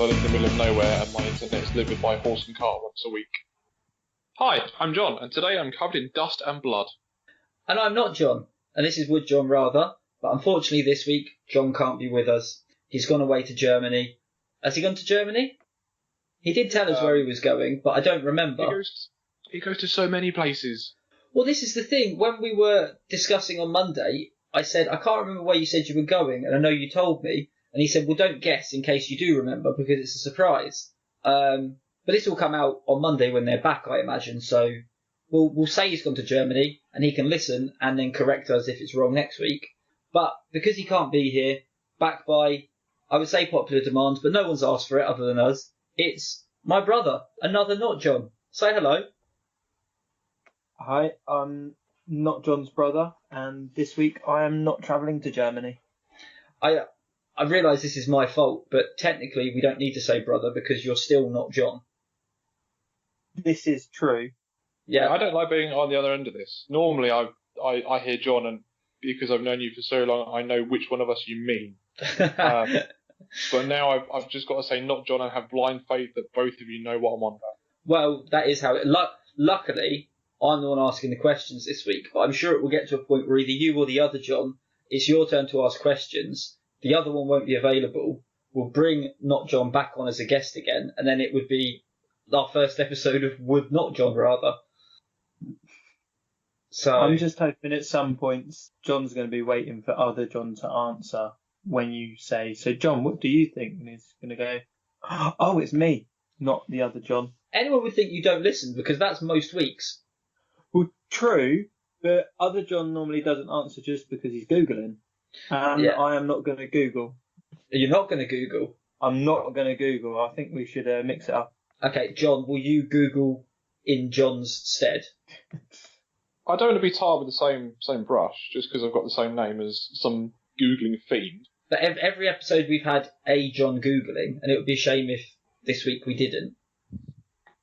I live in the middle of nowhere and my internet's delivered by horse and cart once a week. Hi, I'm John, and today I'm covered in dust and blood. And I'm not John, and this is Would John Rather, but unfortunately this week John can't be with us. He's gone away to Germany. Has he gone to Germany? He did tell us where he was going, but I don't remember. He goes to so many places. Well, this is the thing. When we were discussing on Monday, I said, I can't remember where you said you were going, and I know you told me. And he said, well, don't guess in case you do remember, because it's a surprise. But this will come out on Monday when they're back, I imagine. So we'll say he's gone to Germany, and he can listen and then correct us if it's wrong next week. But because he can't be here, back by, I would say popular demand, but no one's asked for it other than us, it's my brother, another not John. Say hello. Hi, I'm not John's brother, and this week I am not travelling to Germany. I realise this is my fault, but technically we don't need to say brother because you're still not John. This is true. Yeah, I don't like being on the other end of this. Normally I hear John, and because I've known you for so long, I know which one of us you mean. But now I've just got to say not John and have blind faith that both of you know what I'm on about. Well, that is how it... Luckily, I'm the one asking the questions this week, but I'm sure it will get to a point where either you or the other John, it's your turn to ask questions, the other one won't be available, we'll bring not John back on as a guest again, and then it would be our first episode of Would Not John Rather. So I'm just hoping at some points John's going to be waiting for other John to answer when you say, so John, what do you think? And he's going to go, oh, it's me, not the other John. Anyone would think you don't listen because that's most weeks. Well, true, but other John normally doesn't answer just because he's Googling. And I am not going to Google. You're not going to Google? I'm not going to Google. I think we should mix it up. Okay, John, will you Google in John's stead? I don't want to be tarred with the same brush just because I've got the same name as some Googling fiend. But every episode we've had a John Googling, and it would be a shame if this week we didn't.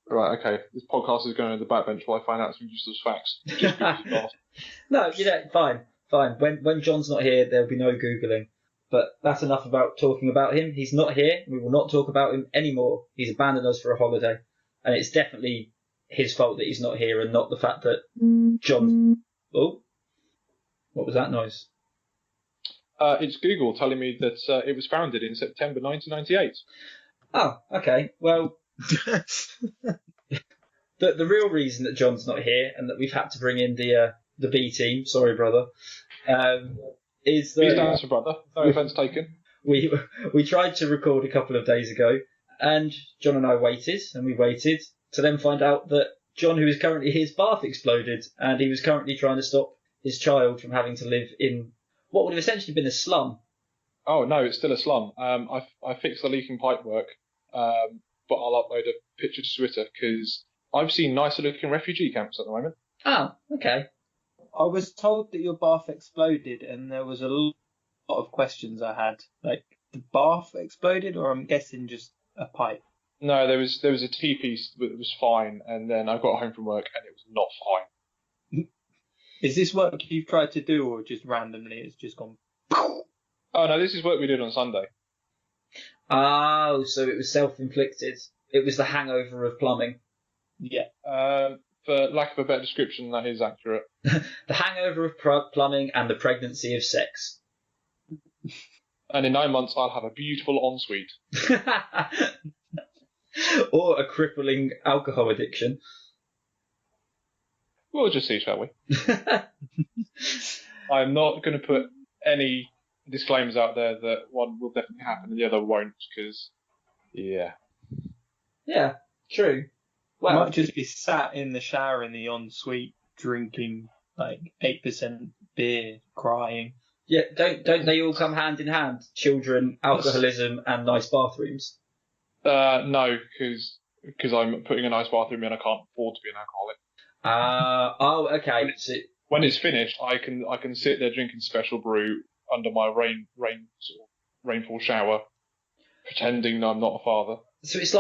Right, okay. This podcast is going to the backbench while I find out some useless facts. Just because you asked. No, fine. When John's not here, there'll be no Googling. But that's enough about talking about him. He's not here. We will not talk about him anymore. He's abandoned us for a holiday. And it's definitely his fault that he's not here and not the fact that John... Oh, what was that noise? It's Google telling me that it was founded in September 1998. Oh, okay. Well, the real reason that John's not here and that we've had to bring in the B team, sorry brother, is that... He's down for brother, no offence taken. We tried to record a couple of days ago, and John and I waited to then find out that John, who is currently his bath exploded, and he was currently trying to stop his child from having to live in what would have essentially been a slum. Oh no, it's still a slum. I fixed the leaking pipework, but I'll upload a picture to Twitter because I've seen nicer looking refugee camps at the moment. Oh, okay. I was told that your bath exploded, and there was a lot of questions I had. Like, the bath exploded, or I'm guessing just a pipe? No, there was a T-piece that was fine, and then I got home from work and it was not fine. Is this work you've tried to do, or just randomly it's just gone? Oh no, this is work we did on Sunday. Oh, so it was self-inflicted. It was the hangover of plumbing. Yeah. For lack of a better description, that is accurate. The hangover of plumbing and the pregnancy of sex. And in 9 months, I'll have a beautiful ensuite. Or a crippling alcohol addiction. We'll just see, shall we? I'm not going to put any disclaimers out there that one will definitely happen and the other won't, because, yeah. Yeah, true. Well, I might just be sat in the shower in the ensuite drinking like 8% beer, crying. Yeah, don't they all come hand in hand? Children, alcoholism, and nice bathrooms. No, because I'm putting a nice bathroom in, I can't afford to be an alcoholic. Okay. When it's finished, I can sit there drinking special brew under my rainfall shower, pretending I'm not a father. So it's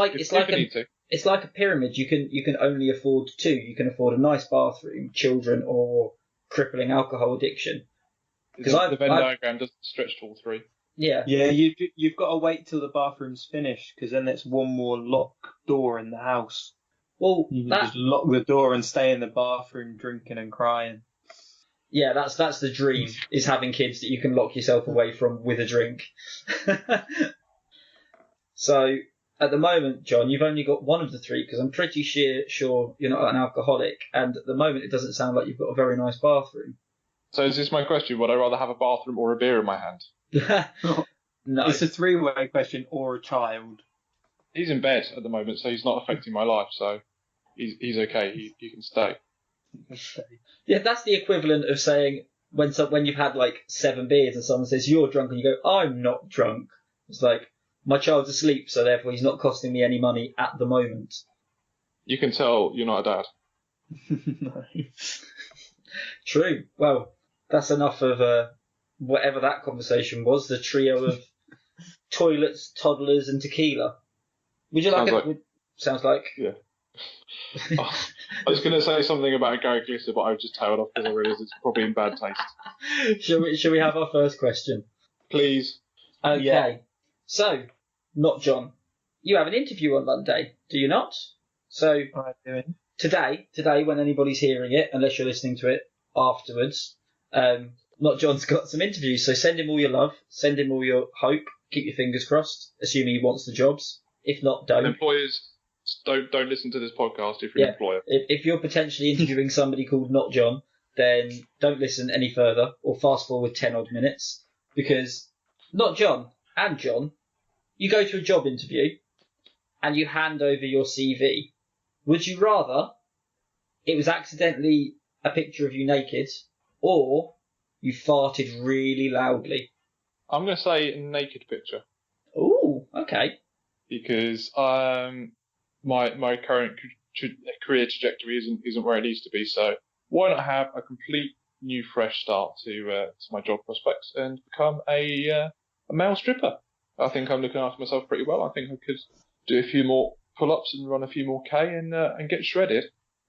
like a pyramid. You can only afford two. You can afford a nice bathroom, children, or crippling alcohol addiction. Because the Venn diagram doesn't stretch to all three. Yeah. Yeah, you've got to wait till the bathroom's finished because then it's one more locked door in the house. Well, You can just lock the door and stay in the bathroom drinking and crying. yeah, that's the dream, is having kids that you can lock yourself away from with a drink. So, at the moment, John, you've only got one of the three, because I'm pretty sure you're not an alcoholic, and at the moment it doesn't sound like you've got a very nice bathroom. So is this my question? Would I rather have a bathroom or a beer in my hand? No. It's a three-way question or a child. He's in bed at the moment, so he's not affecting my life, so he's okay. He can stay. Yeah, that's the equivalent of saying when you've had like 7 beers and someone says you're drunk and you go, I'm not drunk. It's like, my child's asleep, so therefore he's not costing me any money at the moment. You can tell you're not a dad. Nice. True. Well, that's enough of whatever that conversation was, the trio of toilets, toddlers and tequila. Would you Sounds like... Yeah. I was going to say something about Gary Glitter, but I've just tailed off because I realised it's probably in bad taste. Shall we have our first question? Please. Okay. Yeah. So, not John. You have an interview on Monday, do you not? So, today, when anybody's hearing it, unless you're listening to it afterwards, Not John's got some interviews, so send him all your love, send him all your hope, keep your fingers crossed, assuming he wants the jobs. If not, don't. Employers, don't listen to this podcast if you're an employer. If you're potentially interviewing somebody called Not John, then don't listen any further, or fast forward 10 odd minutes, because Not John and John, you go to a job interview and you hand over your CV. Would you rather it was accidentally a picture of you naked, or you farted really loudly? I'm going to say naked picture. Ooh, okay. Because my current career trajectory isn't where it needs to be. So why not have a complete new, fresh start to my job prospects and become a male stripper? I think I'm looking after myself pretty well. I think I could do a few more pull-ups and run a few more K and get shredded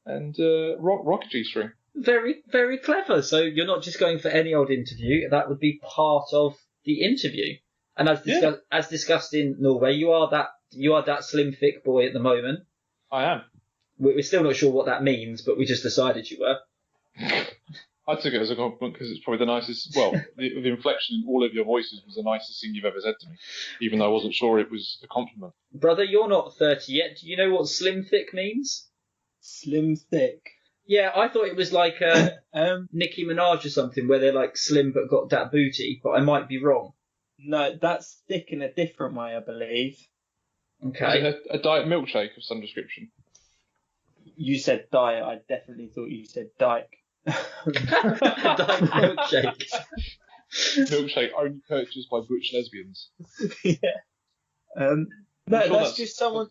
and rock a G-string. Very, very clever. So you're not just going for any old interview. That would be part of the interview. And as discussed in Norway, you are that slim, thick boy at the moment. I am. We're still not sure what that means, but we just decided you were. I took it as a compliment because it's probably the nicest. Well, the inflection in all of your voices was the nicest thing you've ever said to me, even though I wasn't sure it was a compliment. Brother, you're not 30 yet. Do you know what slim, thick means? Slim, thick. Yeah, I thought it was like Nicki Minaj or something, where they're like slim but got that booty, but I might be wrong. No, that's thick in a different way, I believe. Okay. Is it a diet milkshake of some description? You said diet. I definitely thought you said dyke. Diet milkshake. Milkshake only purchased by butch lesbians. Yeah. No, sure that's just someone.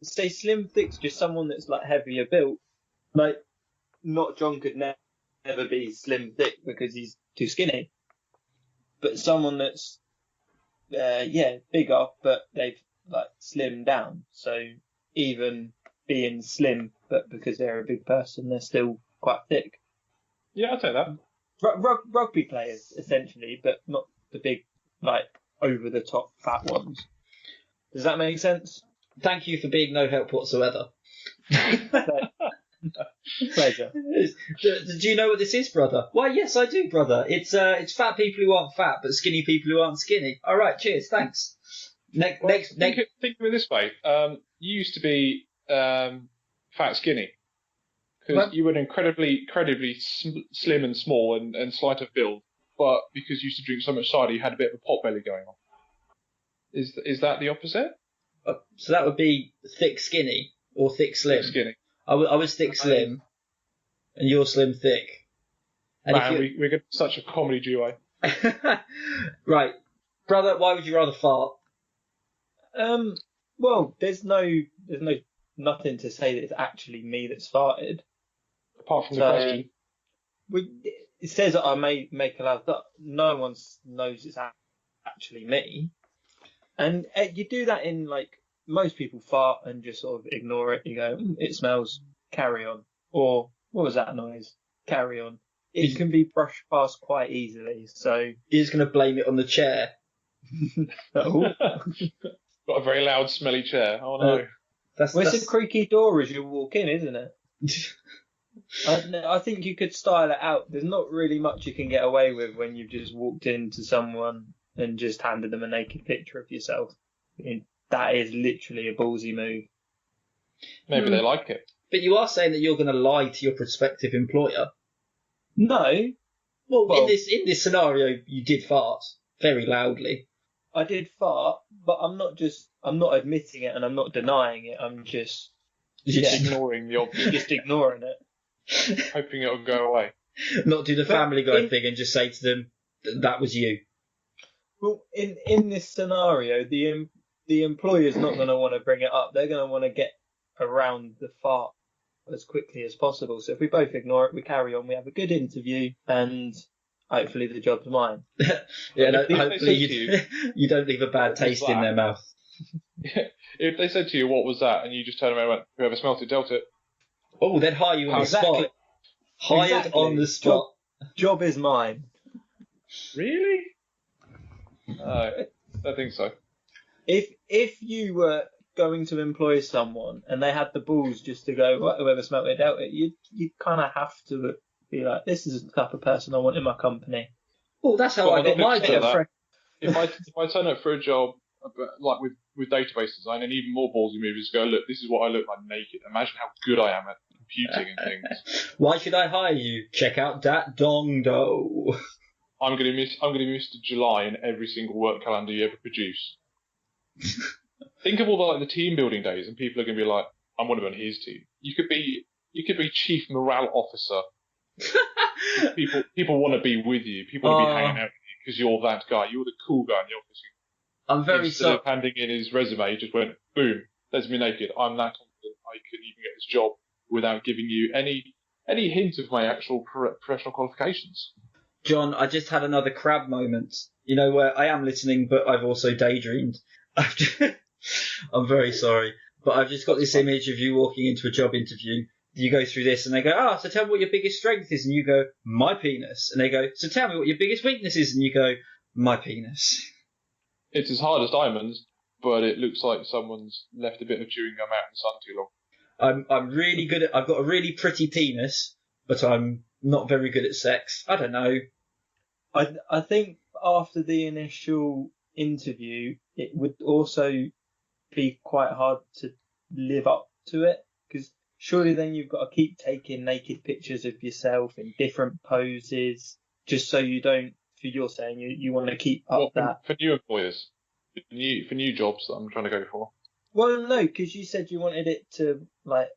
Say slim thick's just someone that's like heavier built. Like, Not John could never be slim thick because he's too skinny. But someone that's bigger, but they've like slimmed down. So even being slim, but because they're a big person, they're still quite thick. Yeah, I'll take that. Rugby players, essentially, but not the big, like, over-the-top fat ones. Does that make sense? Thank you for being no help whatsoever. Pleasure. Do you know what this is, brother? Why, yes, I do, brother. It's fat people who aren't fat, but skinny people who aren't skinny. All right, cheers, thanks. Think of it this way. You used to be fat skinny. Because you were incredibly slim and small and slight of build, but because you used to drink so much cider, you had a bit of a pot belly going on. Is that the opposite? So that would be thick skinny or thick slim. Thick skinny. I was thick slim, and you're slim thick. And Man, we're getting such a comedy duo. Right, brother. Why would you rather fart? Well, there's nothing to say that it's actually me that's farted. Apart from the question. It says that I may make a loud thought. No one knows it's actually me. And you do that in, like, most people fart and just sort of ignore it. You go, it smells, carry on. Or, what was that noise? Carry on. It can be brushed past quite easily, so... You're just going to blame it on the chair? No. Got a very loud, smelly chair. Oh no. Well, it's a creaky door as you walk in, isn't it? I think you could style it out. There's not really much you can get away with when you've just walked into someone and just handed them a naked picture of yourself. That is literally a ballsy move. Maybe they like it. But you are saying that you're going to lie to your prospective employer. No. Well, in this scenario, you did fart very loudly. I did fart, but I'm not admitting it and I'm not denying it. I'm just ignoring the obvious. Just ignoring it. Hoping it'll go away. Not do the Family Guy thing and just say to them, that was you. Well, in this scenario, the employer's not going to want to bring it up. They're going to want to get around the fart as quickly as possible. So if we both ignore it, we carry on, we have a good interview, and hopefully the job's mine. Hopefully you don't leave a bad taste in their mouth. If they said to you, what was that? And you just turned around and went, whoever smelt it, dealt it. Oh, they'd hire you on the spot. Hired on the spot. Job is mine. Really? I don't think so. If you were going to employ someone and they had the balls just to go, whoever smelt it, dealt it, you kind of have to be like, this is the type of person I want in my company. Well, that's how I got my job. If I turn up for a job like with database design, and even more ballsy movies go, look, this is what I look like naked. Imagine how good I am at computing and things. Why should I hire you? Check out that dong do. I'm gonna be Mr. July in every single work calendar you ever produce. Think of all the team building days, and people are gonna be like, I'm one of on his team. You could be chief morale officer. People want to be with you. People want to be hanging out with you because you're that guy. You're the cool guy in the office. I'm very sorry. Instead of handing in his resume, he just went, boom, there's me naked. I'm that confident I could even get this job without giving you any hint of my actual professional qualifications. John, I just had another crab moment. You know, where I am listening, but I've also daydreamed. I'm very sorry, but I've just got this image of you walking into a job interview. You go through this and they go, so tell me what your biggest strength is. And you go, my penis. And they go, so tell me what your biggest weakness is. And you go, my penis. It's as hard as diamonds, but it looks like someone's left a bit of chewing gum out in the sun too long. I'm really good at, I've got a really pretty penis, but I'm not very good at sex. I don't know. I think after the initial interview, it would also be quite hard to live up to it, because surely then you've got to keep taking naked pictures of yourself in different poses, just so you don't, for you're saying you want to keep up that. For new employers, for new jobs that I'm trying to go for. Well, no, because you said you wanted it to like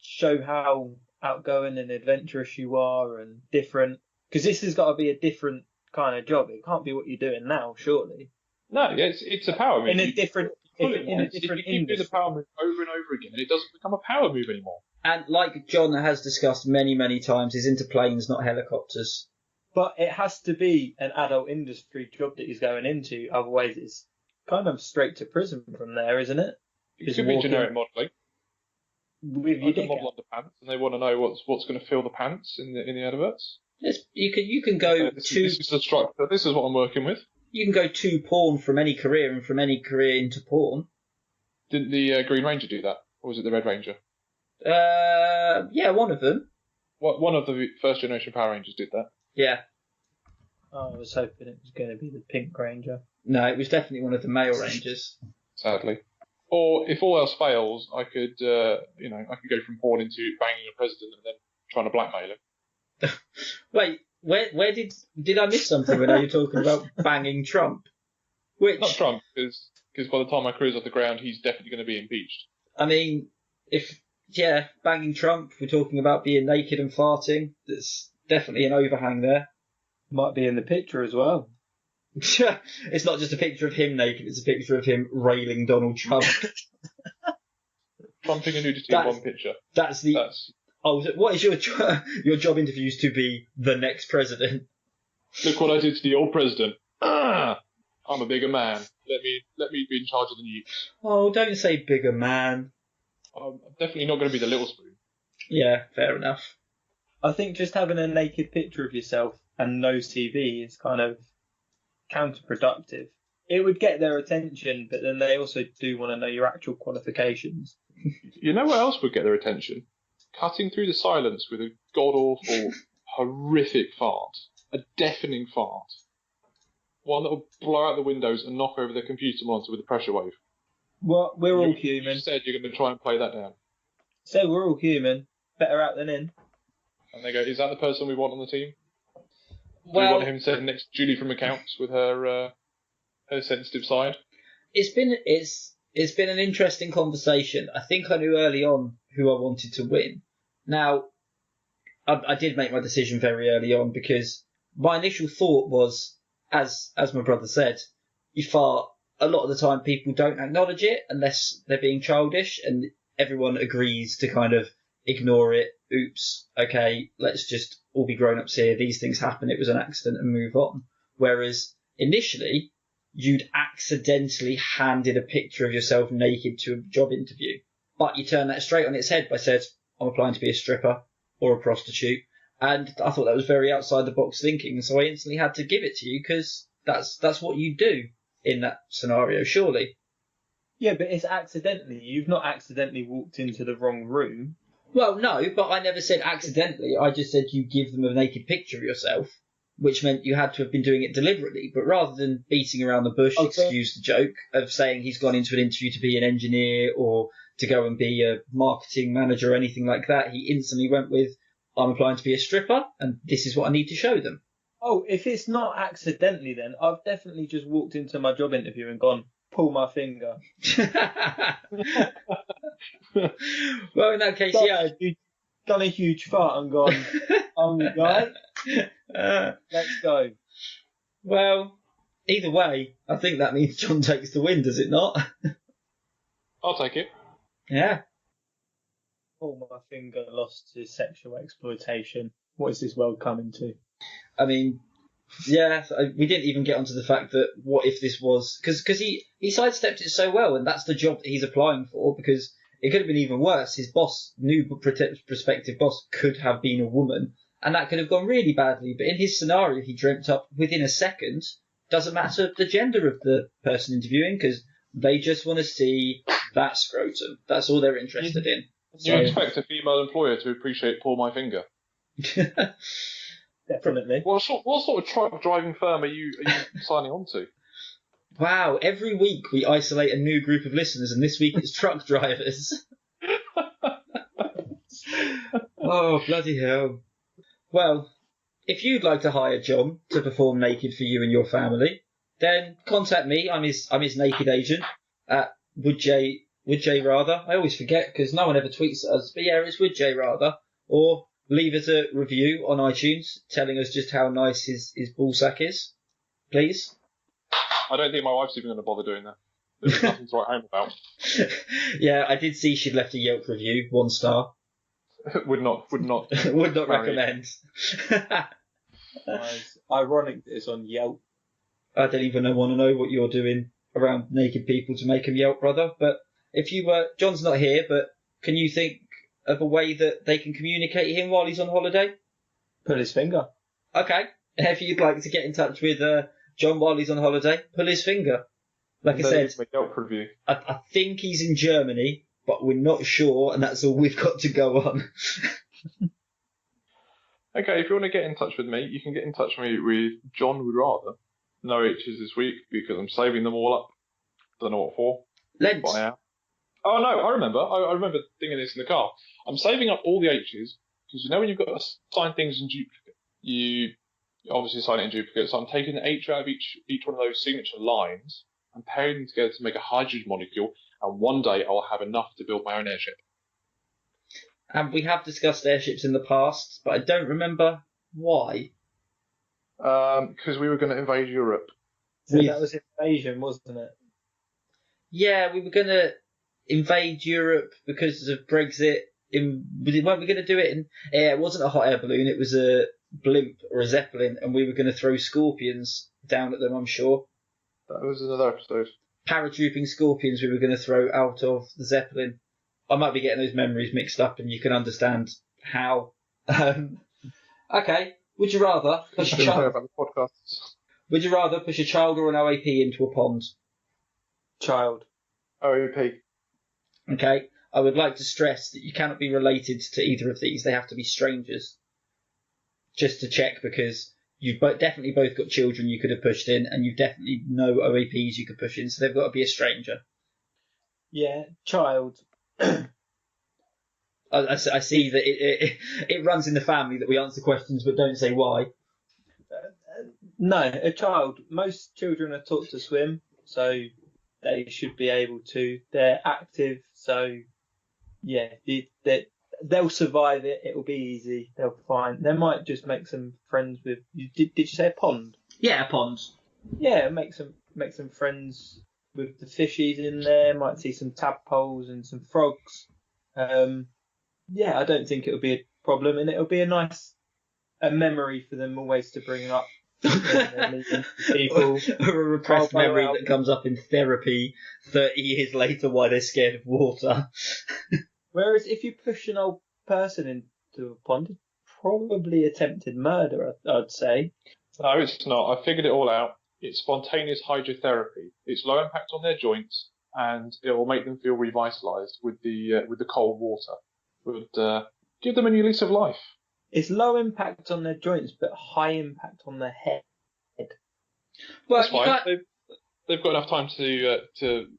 show how outgoing and adventurous you are and different. Because this has got to be a different kind of job. It can't be what you're doing now, surely. No, it's a power move. In a different industry. You do the power move over and over again, it doesn't become a power move anymore. And like John has discussed many, many times, he's into planes, not helicopters. But it has to be an adult industry job that he's going into. Otherwise, it's kind of straight to prison from there, isn't it? It could be generic modelling. With your dick model underpants, and they want to know what's going to fill the pants in the adverts. Yes, you can go this is the structure. This is what I'm working with. You can go to porn from any career, and from any career into porn. Didn't the Green Ranger do that, or was it the Red Ranger? Yeah, one of them. One of the first generation Power Rangers did that. Yeah. Oh, I was hoping it was going to be the Pink Ranger. No, it was definitely one of the male Rangers. Sadly. Or if all else fails, I could go from porn into banging a president and then trying to blackmail him. Wait, where did I miss something when you were talking about banging Trump? Which not Trump, because by the time my career's off the ground, he's definitely going to be impeached. I mean, banging Trump, we're talking about being naked and farting. There's definitely an overhang there. Might be in the picture as well. It's not just a picture of him naked, it's a picture of him railing Donald Trump. Trumping and nudity in one picture. What is your job interviews to be the next president? Look what I did to the old president. I'm a bigger man. Let me be in charge of the nukes. Oh, don't say bigger man. I'm definitely not going to be the little spoon. Yeah, fair enough. I think just having a naked picture of yourself and no CV is kind of counterproductive. It would get their attention, but then they also do want to know your actual qualifications. You know what else would get their attention? Cutting through the silence with a god-awful, horrific fart. A deafening fart. One that will blow out the windows and knock over the computer monitor with a pressure wave. Well, we're all You human. said you're going to try and play that down. So we're all human. Better out than in. And they go, is that the person we want on the team? Do we Well, want him sitting next to Julie from accounts with her sensitive side? it's been an interesting conversation. I think I knew early on who I wanted to win. Now, I did make my decision very early on because my initial thought was, as my brother said, you fart. A lot of the time people don't acknowledge it unless they're being childish, and everyone agrees to kind of ignore it. Oops, okay, let's just all be grown-ups here. These things happen. It was an accident and move on. Whereas initially, you'd accidentally handed a picture of yourself naked to a job interview. But you turn that straight on its head by saying, I'm applying to be a stripper or a prostitute. And I thought that was very outside the box thinking. So I instantly had to give it to you because that's what you do in that scenario, surely. Yeah, but it's accidentally. You've not accidentally walked into the wrong room. Well, no, but I never said accidentally. I just said you give them a naked picture of yourself, which meant you had to have been doing it deliberately. But rather than beating around the bush, Okay. excuse the joke, of saying he's gone into an interview to be an engineer or to go and be a marketing manager or anything like that, he instantly went with, I'm applying to be a stripper, and this is what I need to show them. Oh, if it's not accidentally, then I've definitely just walked into my job interview and gone, pull my finger. Well, in that case, yeah. Done a huge fart and gone, I'm the guy, let's go. Well, either way, I think that means John takes the win, does it not? I'll take it. Yeah. Pull my finger, lost to sexual exploitation. What is this world coming to? I mean, yeah, we didn't even get onto the fact that what if this was... Because he sidestepped it so well, and that's the job that he's applying for, because it could have been even worse. His boss, new prospective boss, could have been a woman, and that could have gone really badly. But in his scenario, he dreamt up within a second, doesn't matter the gender of the person interviewing, because they just want to see that scrotum. That's all they're interested in. You expect a female employer to appreciate pull my finger? Definitely. What sort of truck driving firm are you signing on to? Wow, every week we isolate a new group of listeners, and this week it's truck drivers. Oh, bloody hell. Well, if you'd like to hire John to perform naked for you and your family, then contact me. I'm his naked agent at Woodjay rather. I always forget because no one ever tweets at us, but yeah, it's Woodjay rather. Or leave us a review on iTunes telling us just how nice his ballsack is, please. I don't think my wife's even going to bother doing that. There's nothing to write home about. Yeah, I did see she'd left a Yelp review, 1 star. Would not. Would not recommend. It's ironic that it's on Yelp. I don't even want to know what you're doing around naked people to make them Yelp, brother. But if you were, John's not here, but can you think of a way that they can communicate him while he's on holiday? Pull his finger. Okay. If you'd like to get in touch with John while he's on holiday, pull his finger. Like I said, a Yelp review. I think he's in Germany, but we're not sure, and that's all we've got to go on. Okay, if you want to get in touch with me, you can get in touch with me with John Would Rather. No H's this week because I'm saving them all up. Don't know what for. Lent. But I am. Oh no, I remember. I remember thinking this in the car. I'm saving up all the H's because you know when you've got to sign things in duplicate, you obviously sign it in duplicate. So I'm taking the H out of each one of those signature lines and pairing them together to make a hydrogen molecule. And one day I will have enough to build my own airship. And we have discussed airships in the past, but I don't remember why. Because we were going to invade Europe. So that was invasion, wasn't it? Yeah, we were going to invade Europe because of Brexit. Weren't we going to do it in... Yeah, it wasn't a hot air balloon, it was a blimp or a Zeppelin, and we were going to throw scorpions down at them, I'm sure. That was another episode. Paratrooping scorpions we were going to throw out of the Zeppelin. I might be getting those memories mixed up, and you can understand how. Okay, would you rather? I don't know about the podcasts. Would you rather push a child or an OAP into a pond? Child. OAP. Okay. I would like to stress that you cannot be related to either of these. They have to be strangers. Just to check, because you've definitely both got children you could have pushed in, and you've definitely no OAPs you could push in, so they've got to be a stranger. Yeah, child. I see that it runs in the family that we answer questions but don't say why. No, a child. Most children are taught to swim, so they should be able to. They're active, so yeah, they'll survive it. It'll be easy. They'll be fine. They might just make some friends with. Did you say a pond? Yeah, ponds. Yeah, make some friends with the fishies in there. Might see some tadpoles and some frogs. Yeah, I don't think it'll be a problem, and it'll be a memory for them always to bring up. People. Or a repressed memory that comes up in therapy 30 years later why they're scared of water. Whereas if you push an old person into a pond, it's probably attempted murder, I'd say. No, it's not. I figured it all out. It's spontaneous hydrotherapy. It's low impact on their joints, and it will make them feel revitalised with the cold water. Would give them a new lease of life. It's low impact on their joints, but high impact on their head. Well, that's fine. They've got enough time to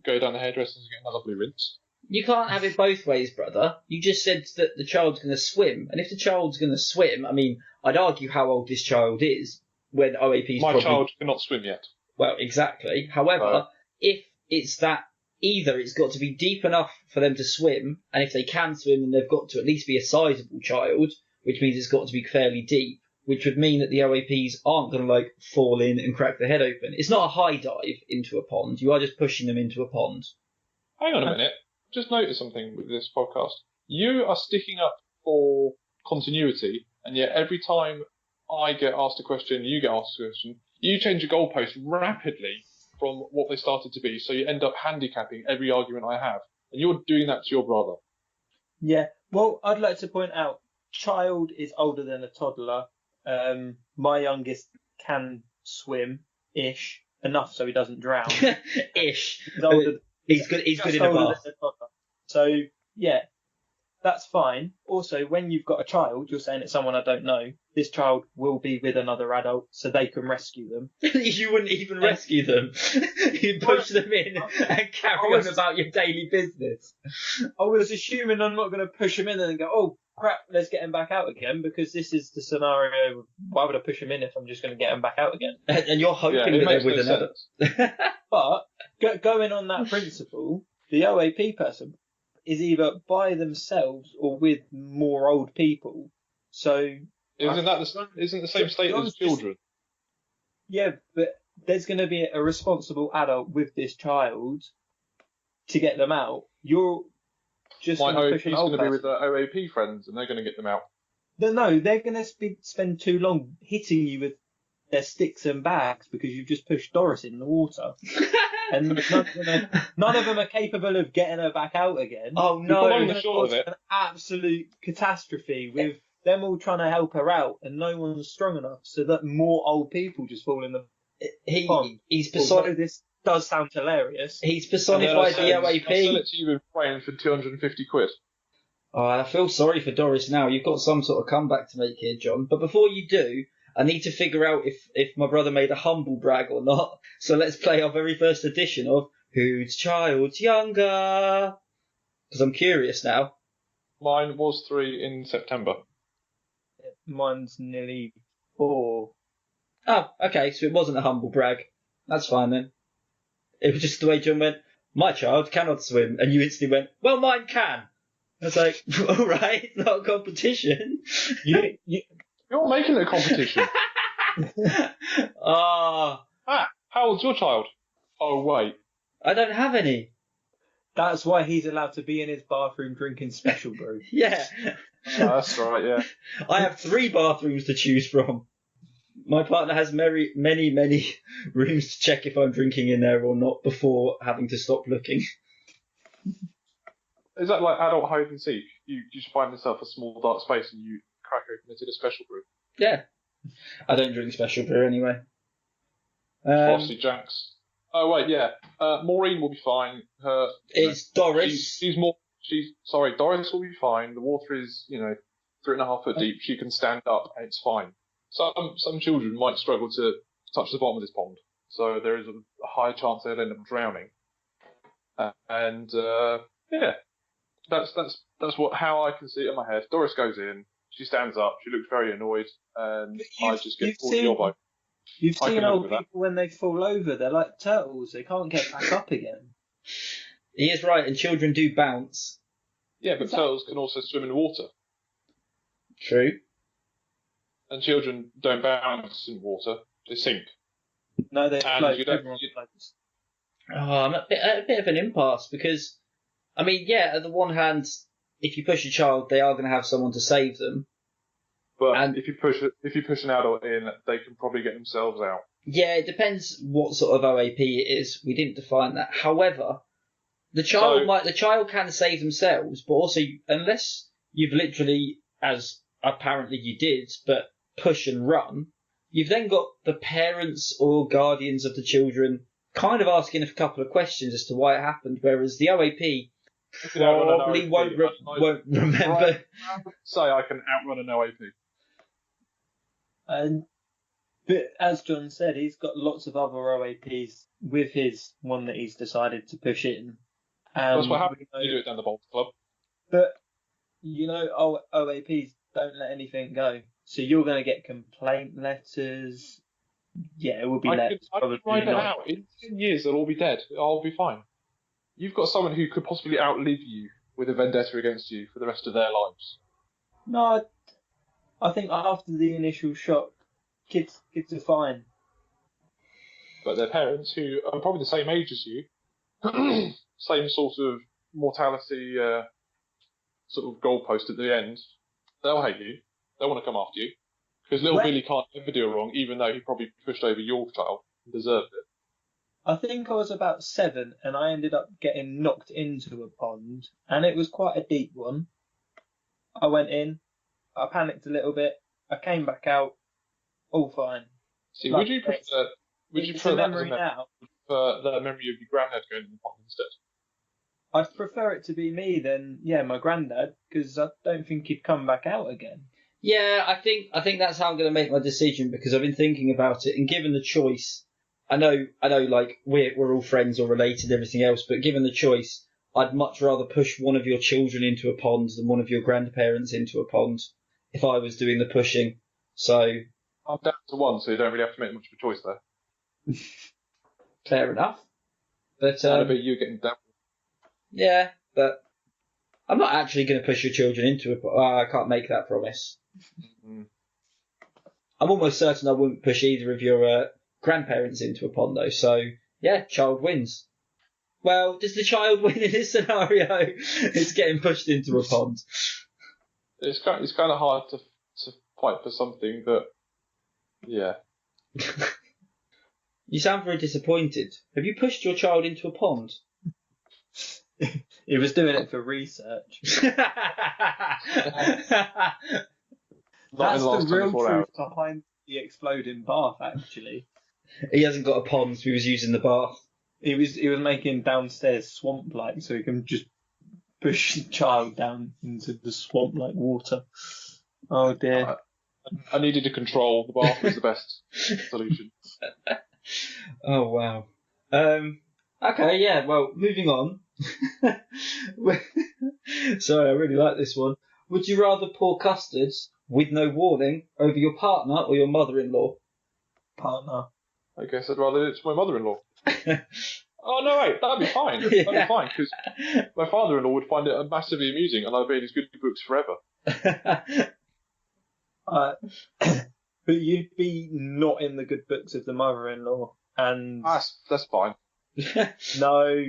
go down the hairdressers and get another blue rinse. You can't have it both ways, brother. You just said that the child's going to swim, and if the child's going to swim, I mean, I'd argue how old this child is when OAP's My child cannot swim yet. Well, exactly. However, if it's that either it's got to be deep enough for them to swim, and if they can swim, then they've got to at least be a sizable child, which means it's got to be fairly deep, which would mean that the OAPs aren't going to fall in and crack their head open. It's not a high dive into a pond. You are just pushing them into a pond. Hang on a minute. Just noticed something with this podcast. You are sticking up for continuity, and yet every time I get asked a question, you get asked a question, you change your goalpost rapidly from what they started to be, so you end up handicapping every argument I have. And you're doing that to your brother. Yeah. Well, I'd like to point out, child is older than a toddler. My youngest can swim-ish, enough so he doesn't drown. Ish. He's older. He's good in a bath. So, yeah, that's fine. Also, when you've got a child, you're saying it's someone I don't know, this child will be with another adult so they can rescue them. You wouldn't even rescue them. You'd push them in and carry on about your daily business. I was assuming I'm not going to push them in and go, oh, crap, let's get him back out again, because this is the scenario. Why would I push him in if I'm just going to get him back out again? And you're hoping that they're with another. But going on that principle, the OAP person is either by themselves or with more old people. So isn't the same state as children? Yeah, but there's going to be a responsible adult with this child to get them out. You're just my going to push an old going to be person. with their OAP friends, and they're going to get them out. No, they're going to spend too long hitting you with their sticks and bags because you've just pushed Doris in the water. And none of them are capable of getting her back out again. Oh no! It's an absolute catastrophe with them all trying to help her out, and no one's strong enough, so that more old people just fall in the pond. Although this does sound hilarious. He's personified the OAP. I'll sell it to you in Spain for 250 quid. Oh, I feel sorry for Doris now. You've got some sort of comeback to make here, John. But before you do, I need to figure out if my brother made a humble brag or not. So let's play our very first edition of Whose Child's Younger? Because I'm curious now. Mine was 3 in September. Mine's nearly 4. Oh, okay, so it wasn't a humble brag. That's fine then. It was just the way John went, my child cannot swim, and you instantly went, well, mine can. I was like, all right, it's not a competition. You're making it a competition. Ah, how old's your child? Oh, wait. I don't have any. That's why he's allowed to be in his bathroom drinking special brew. Yeah. That's right, yeah. I have 3 bathrooms to choose from. My partner has many, many rooms to check if I'm drinking in there or not before having to stop looking. Is that like adult hide and seek? You just find yourself a small dark space and you crack open it in a special brew. Yeah. I don't drink special brew anyway. Frosty Jacks. Oh wait, yeah. Maureen will be fine. It's Doris. Doris will be fine. The water is 3.5 foot deep. She can stand up, and it's fine. Some children might struggle to touch the bottom of this pond, so there is a high chance they'll end up drowning. That's how I can see it in my head. Doris goes in, she stands up, she looks very annoyed, and I just get pulled the elbow. You've seen old people when they fall over, they're like turtles, they can't get back up again. He is right, and children do bounce. Yeah, but turtles can also swim in water. True. And children don't bounce in water, they sink. No, they float. I'm at a bit of an impasse because, I mean, yeah, at the one hand, if you push a child, they are going to have someone to save them. But if you push an adult in, they can probably get themselves out. Yeah, it depends what sort of OAP it is. We didn't define that. However, the child can save themselves, but also unless you've literally, as apparently you did, but push and run, you've then got the parents or guardians of the children kind of asking a couple of questions as to why it happened, whereas the OAP probably won't remember. Say I can outrun an OAP. But as John said, he's got lots of other OAPs with his one that he's decided to push in. That's what happens when you do it down the Bolts Club. But, OAPs don't let anything go. So you're going to get complaint letters. Yeah, it will be let. I could write it out. In 10 years, they'll all be dead. I'll be fine. You've got someone who could possibly outlive you with a vendetta against you for the rest of their lives. No, I think after the initial shock, kids are fine. But their parents, who are probably the same age as you, same sort of mortality sort of goalpost at the end, they'll hate you. They'll want to come after you. Because little Billy can't ever do it wrong, even though he probably pushed over your child and deserved it. I think I was about 7 and I ended up getting knocked into a pond, and it was quite a deep one. I went in, I panicked a little bit, I came back out, all fine. See, would you prefer that memory now? The memory of your granddad going in the pond instead? I'd prefer it to be me than, my granddad, because I don't think he'd come back out again. Yeah, I think that's how I'm going to make my decision, because I've been thinking about it, and given the choice, I know, like, we're all friends or related and everything else, but given the choice, I'd much rather push one of your children into a pond than one of your grandparents into a pond if I was doing the pushing. So I'm down to 1, so you don't really have to make much of a choice there. Fair enough. But that'd be you getting down. Yeah, but I'm not actually going to push your children into a pond. I can't make that promise. Mm-hmm. I'm almost certain I wouldn't push either of your grandparents into a pond, though. So, yeah, child wins. Well, does the child win in this scenario? It's getting pushed into a pond. It's kind of hard to fight for something that, yeah. You sound very disappointed. Have you pushed your child into a pond? He was doing it for research. That's the real truth behind the exploding bath, actually. He hasn't got a pond, so he was using the bath. He was making downstairs swamp-like, so he can just push the child down into the swamp-like water. Oh dear. I needed to control. The bath was the best solution. Oh wow. Okay, yeah. Well, moving on. Sorry, I really like this one. Would you rather pour custards with no warning over your partner or your mother-in-law? Partner. I guess I'd rather it's my mother-in-law. Oh no, wait, that'd be fine. That'd be fine because my father-in-law would find it massively amusing, and I'd be in his good books forever. But you'd be not in the good books of the mother-in-law, and that's fine. No,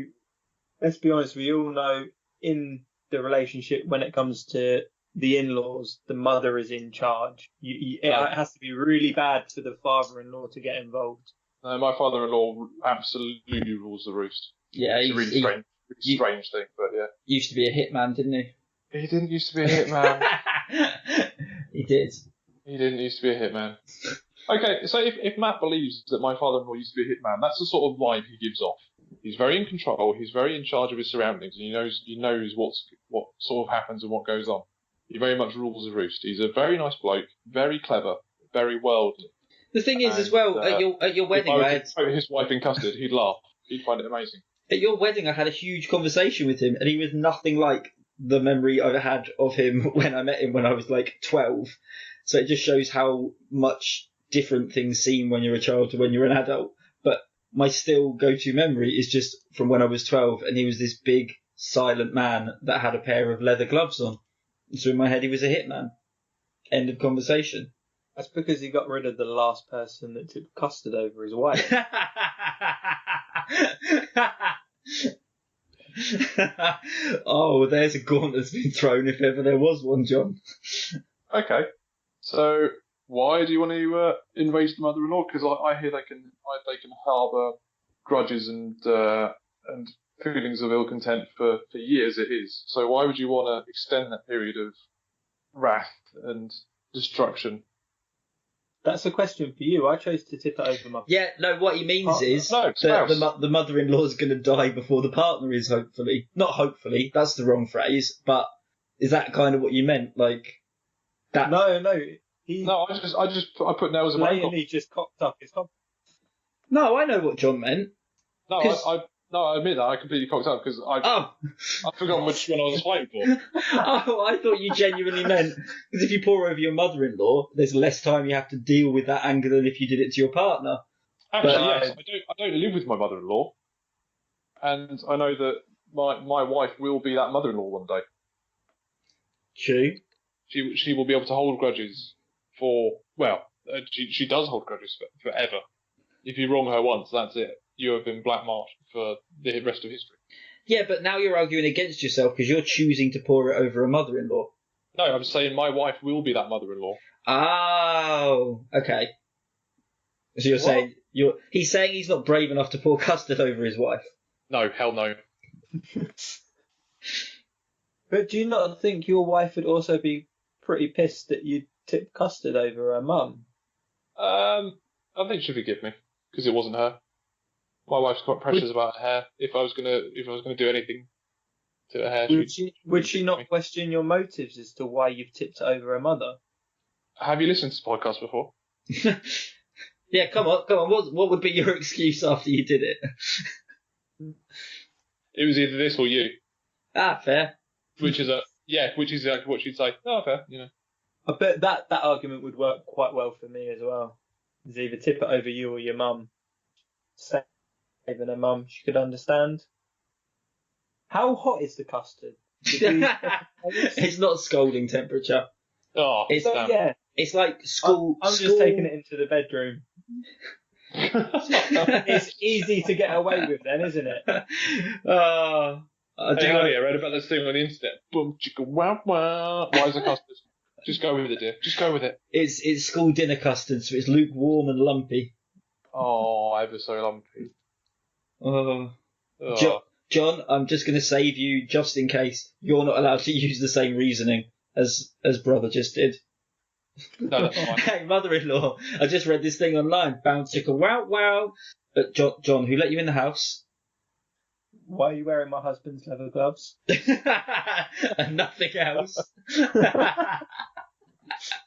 let's be honest. We all know in the relationship when it comes to the in-laws, the mother is in charge. It has to be really bad for the father-in-law to get involved. No, my father-in-law absolutely rules the roost. Yeah, it's a really strange thing, but yeah. Used to be a hitman, didn't he? He didn't used to be a hitman. He did. He didn't used to be a hitman. Okay, so if Matt believes that my father-in-law used to be a hitman, that's the sort of vibe he gives off. He's very in control. He's very in charge of his surroundings, and he knows what sort of happens and what goes on. He very much rules the roost. He's a very nice bloke, very clever, very worldly. The thing is, And, as well, at your If wedding, I I were to put his wife in custard, he'd laugh. He'd find it amazing. at your wedding, I had a huge conversation with him, and he was nothing like the memory I had of him when I met him when I was like 12. So it just shows how much different things seem when you're a child to when you're an adult. But my still go-to memory is just from when I was 12, and he was this big, silent man that had a pair of leather gloves on. So in my head, he was a hitman. End of conversation. That's because he got rid of the last person that took custard over his wife. Oh, there's a gauntlet that's been thrown if ever there was one, John. Okay, so why do you want to invade the mother-in-law? Because I hear they can harbour grudges and feelings of ill content for years. It is. So why would you want to extend that period of wrath and destruction? That's a question for you. I chose to tip it over my... Yeah, no, what he means is No, that spouse. the mother-in-law is going to die before the partner is, hopefully. Not hopefully, that's the wrong phrase, but is that kind of what you meant? Like, that... No. No, I put nails in my own Blatantly just cocked up his cock. No, I know what John meant. No, 'Cause- I admit that I completely cocked up because Oh, I've forgotten which one I was fighting for. oh, I thought you genuinely meant, because if you pour over your mother-in-law, there's less time you have to deal with that anger than if you did it to your partner. Actually, But- yes, I don't live with my mother-in-law, and I know that my wife will be that mother-in-law one day. True. She will be able to hold grudges she does hold grudges forever. If you wrong her once, that's it. You have been blackmarked for the rest of history. Yeah, but now you're arguing against yourself because you're choosing to pour it over a mother-in-law. No, I'm saying my wife will be that mother-in-law. Oh, okay. So you're What? saying he's saying he's not brave enough to pour custard over his wife. No, hell no. But do you not think your wife would also be pretty pissed that you tipped custard over her mum? I think she'll forgive me because it wasn't her. My wife's quite precious about her hair. If I was gonna do anything to her hair, Would she not question your motives as to why you've tipped it over her mother? Have you listened to the podcast before? Yeah, come on. What would be your excuse after you did it? It was either this or you, Ah, fair. which is exactly what she'd say. Oh, fair, I bet that argument would work quite well for me as well. It's either tip it over you or your mum. Saving her mum, she could understand. How hot is the custard? It's not scalding temperature. Oh, It's So, damn. yeah, It's like school. I'm just taking it into the bedroom. It's easy to get away with then, isn't it? I do Hey, like- honey, I read about this thing on the internet. Boom, chicka, wow, wow. Why is it custard? Just go with it, dear. Just go with it. It's school dinner custard, so it's lukewarm and lumpy. Oh, ever so lumpy. Oh. Oh. John, I'm just going to save you just in case you're not allowed to use the same reasoning as brother just did. No, that's fine. Hey, mother-in-law, I just read this thing online. Bounce chicka wow wow. John, who let you in the house? Why are you wearing my husband's leather gloves? And nothing else.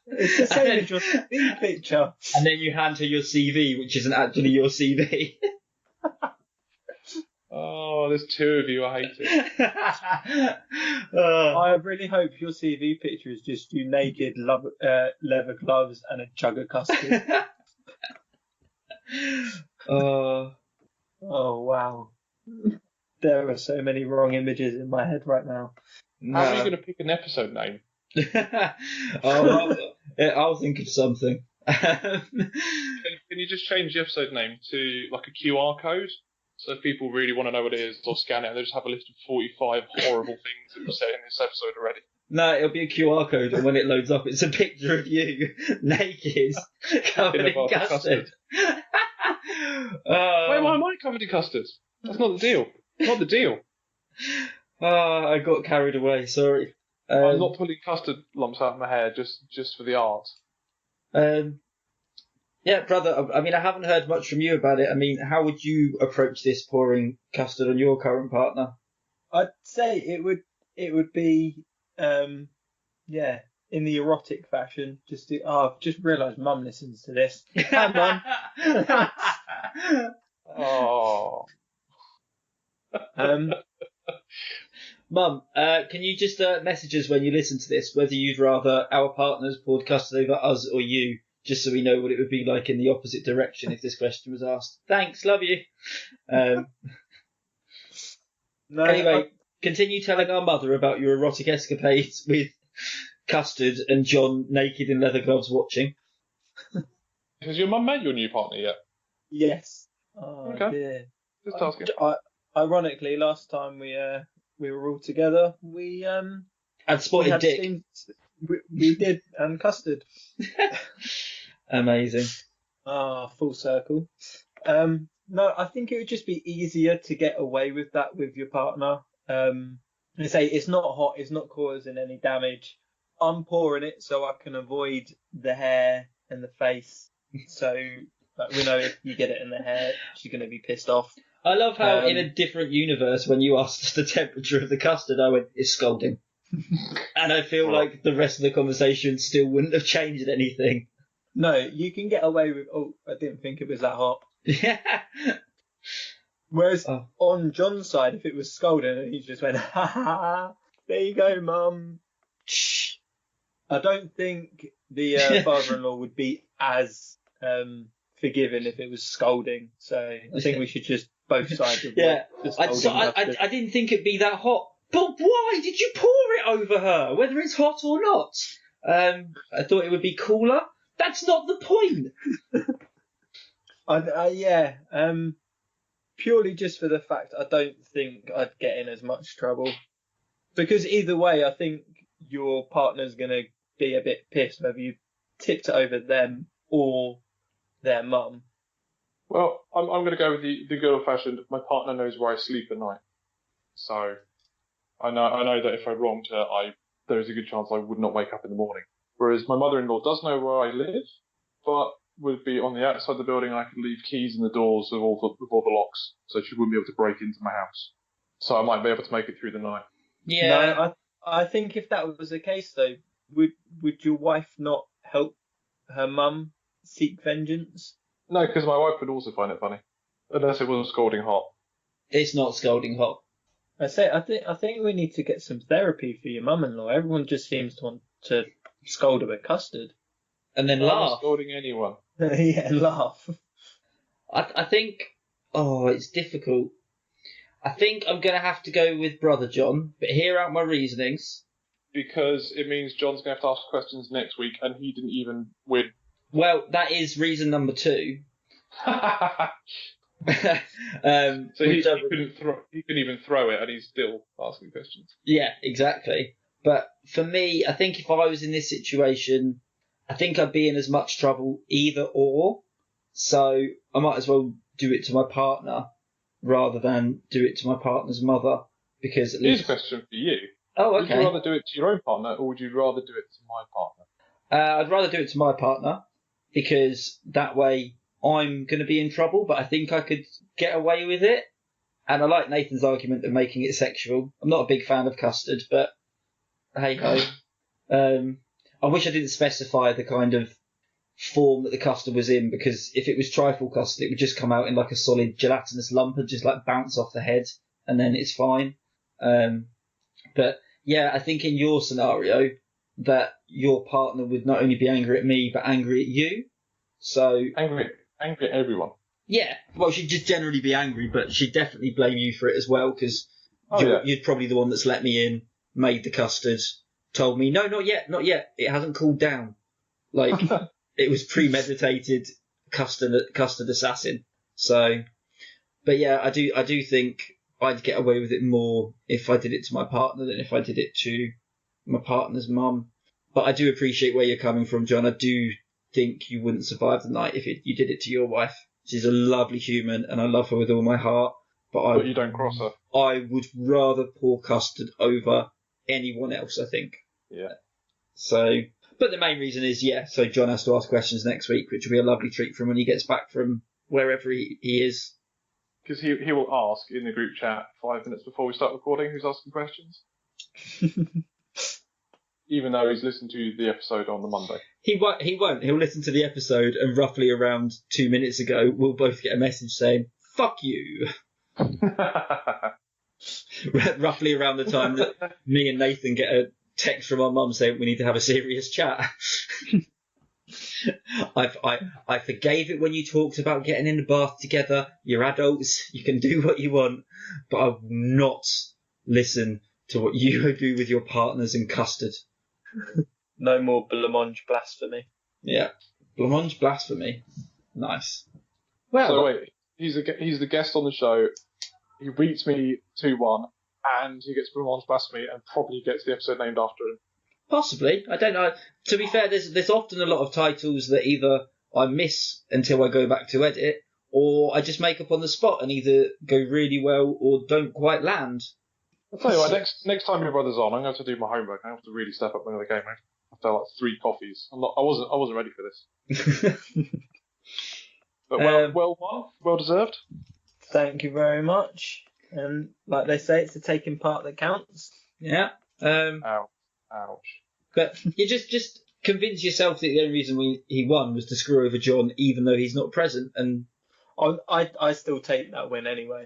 It's the same as your CV picture. And then you hand her your CV, which isn't actually your CV. Oh, there's two of you. I hate it. I really hope your CV picture is just you naked, leather gloves, and a jug of custard. Oh, wow. There are so many wrong images in my head right now. How are you going to pick an episode name? I'll think of something. Can you just change the episode name to like a QR code? So if people really want to know what it is, they'll scan it and they just have a list of 45 horrible things that were said in this episode already. No, it'll be a QR code, and when it loads up, it's a picture of you naked, covered In a in bowl of custard. Why am I covered in custard? That's not the deal. Not the deal. I got carried away. Sorry. I'm not pulling custard lumps out of my hair just for the art. Yeah, brother. I mean, I haven't heard much from you about it. I mean, how would you approach this pouring custard on your current partner? I'd say it would be yeah, in the erotic fashion. I've just realised Mum listens to this. Hi, Mum. Oh. Mum, can you just message us when you listen to this whether you'd rather our partners poured custard over us or you, just so we know what it would be like in the opposite direction if this question was asked. Thanks, love you. No, Anyway, continue telling our mother about your erotic escapades with custard and John naked in leather gloves watching. Has your mum met your new partner yet? yes. Oh Okay. dear. Just asking. Ironically, last time we were all together, we And we spotted had dick. things we did and custard. Amazing. Full circle. No, I think it would just be easier to get away with that with your partner. They say it's not hot, it's not causing any damage. I'm pouring it so I can avoid the hair and the face. So we know if you get it in the hair, she's going to be pissed off. I love how in a different universe, when you asked us the temperature of the custard, I went, it's scalding. And I feel like the rest of the conversation still wouldn't have changed anything. No, you can get away with, I didn't think it was that hot. Yeah. Whereas on John's side, if it was scalding, he just went, ha ha ha, there you go, Mum. Shh. I don't think the father-in-law would be as forgiving if it was scalding. So I think we should just both sides of the scalding. I didn't think it'd be that hot. But why did you pour it over her, whether it's hot or not? I thought it would be cooler. That's not the point. Purely just for the fact I don't think I'd get in as much trouble. Because either way, I think your partner's going to be a bit pissed whether you tipped it over them or their mum. Well, I'm going to go with the good old-fashioned, my partner knows where I sleep at night. So I know that if I wronged her, there's a good chance I would not wake up in the morning. Whereas my mother-in-law does know where I live, but would be on the outside of the building. I could leave keys in the doors of all the locks, so she wouldn't be able to break into my house. So I might be able to make it through the night. Yeah. No, I think if that was the case, though, would your wife not help her mum seek vengeance? No, because my wife would also find it funny, unless it wasn't scalding hot. It's not scalding hot. I think we need to get some therapy for your mum-in-law. Everyone just seems to want to scold her with custard. And then I'm not laugh. scolding anyone. Yeah, laugh. I think, it's difficult. I think I'm going to have to go with Brother John, but hear out my reasonings. Because it means John's going to have to ask questions next week, and he didn't even win. Well, that is reason number 2. So he couldn't even throw it, and he's still asking questions. Yeah, exactly. But for me, I think if I was in this situation, I think I'd be in as much trouble either or. So I might as well do it to my partner rather than do it to my partner's mother, because at Here's least... a question for you. Oh, Would okay. you rather do it to your own partner, or would you rather do it to my partner? I'd rather do it to my partner, because that way I'm going to be in trouble, but I think I could get away with it. And I like Nathan's argument of making it sexual. I'm not a big fan of custard, but hey ho. I wish I didn't specify the kind of form that the custard was in, because if it was trifle custard, it would just come out in like a solid gelatinous lump and just like bounce off the head, and then it's fine. But yeah, I think in your scenario that your partner would not only be angry at me, but angry at you. So Angry at everyone. yeah, well, she'd just generally be angry, but she'd definitely blame you for it as well, because you're probably the one that's let me in, made the custard, told me, no, not yet, it hasn't cooled down. Like, it was premeditated custard assassin. So, but yeah, I do think I'd get away with it more if I did it to my partner than if I did it to my partner's mum. But I do appreciate where you're coming from, John. I do think you wouldn't survive the night if you did it to your wife. She's a lovely human, and I love her with all my heart. But you don't cross her. I would rather pour custard over anyone else, I think. Yeah. So, But the main reason is, so John has to ask questions next week, which will be a lovely treat for him when he gets back from wherever he is. Because he will ask in the group chat 5 minutes before we start recording who's asking questions. Even though he's listened to the episode on the Monday. He won't. He'll listen to the episode, and roughly around 2 minutes ago, we'll both get a message saying, "Fuck you." Roughly around the time that me and Nathan get a text from our mum saying we need to have a serious chat. I forgave it when you talked about getting in the bath together. You're adults. You can do what you want, but I will not listen to what you do with your partners and custard. No more blancmange blasphemy. Yeah, blancmange blasphemy. Nice. Well, so wait, he's the guest on the show. He beats me 2-1, and he gets blancmange blasphemy, and probably gets the episode named after him. Possibly. I don't know. To be fair, there's often a lot of titles that either I miss until I go back to edit, or I just make up on the spot and either go really well or don't quite land. I'll tell you what, next time your brother's on, I'm going to have to do my homework. I have to really step up another game. I have to have like 3 coffees. I wasn't ready for this. But well won, well deserved. Thank you very much. And like they say, it's the taking part that counts. Yeah. Ouch. But you just convince yourself that the only reason he won was to screw over John, even though he's not present. And I still take that win anyway.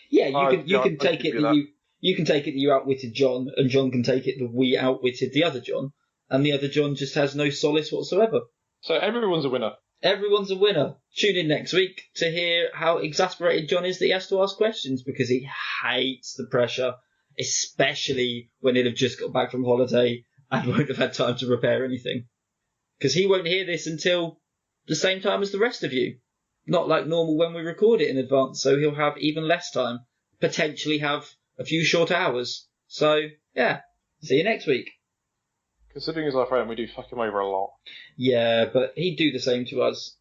Yeah, you can take it that you can take it that you outwitted John, and John can take it that we outwitted the other John, and the other John just has no solace whatsoever. So everyone's a winner. Everyone's a winner. Tune in next week to hear how exasperated John is that he has to ask questions, because he hates the pressure, especially when he'll have just got back from holiday and won't have had time to prepare anything. Because he won't hear this until the same time as the rest of you. Not like normal when we record it in advance, so he'll have even less time. Potentially have a few short hours. So, yeah. See you next week. Considering he's our friend, we do fuck him over a lot. Yeah, but he'd do the same to us.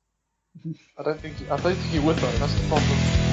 I don't think he would though, that's the problem.